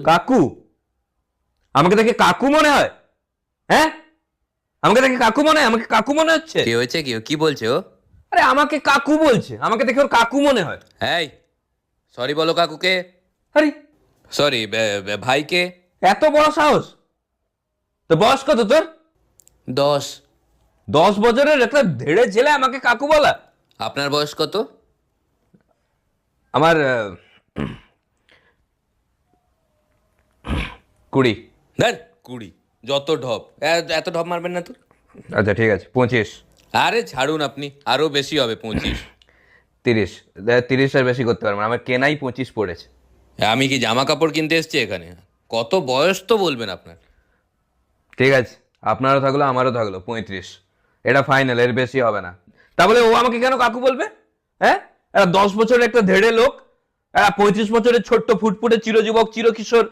কাকু? আমাকে দেখে কাকু মনে হয়? হ্যাঁ, আমাকে দেখে কাকু মনে হয়? আমাকে কাকু মনে হচ্ছে? কি হয়েছে? কি বলছে ও? আরে আমাকে কাকু বলছে, আমাকে দেখে ওর কাকু মনে হয়। এই, সরি বলো কাকুকে। আরে সরি ভাইকে। এত বড় সাহস! তো বয়স কত তোর? 10। 10 বছরের একটা ধেড়ে ছেলে আমাকে কাকু বলা? আপনার বয়স কত? আমার 20। দেখ, 20? যত ঢপ, এত ঢপ মারবেন না তো। আচ্ছা ঠিক আছে, 25। আরে ছাড়ুন, আপনি আরো বেশি হবে, 25। 30। 30 আর বেশি করতে পারবো না, আমার কেনাই 25 পড়েছে। আমি কি জামা কাপড় কিনতে এসেছি এখানে? কত বয়স তো বলবেন আপনার। ঠিক আছে, আপনারও থাকলো আমারও থাকলো 35। এটা ফাইনাল, এর বেশি হবে না। তা বলে ও আমাকে কেন কাকু বলবে? হ্যাঁ, এরা 10 বছরের একটা ধেড়ে লোক, এরা 35 বছরের ছোট্ট ফুটফুটে চিরযুবক চিরকিশোর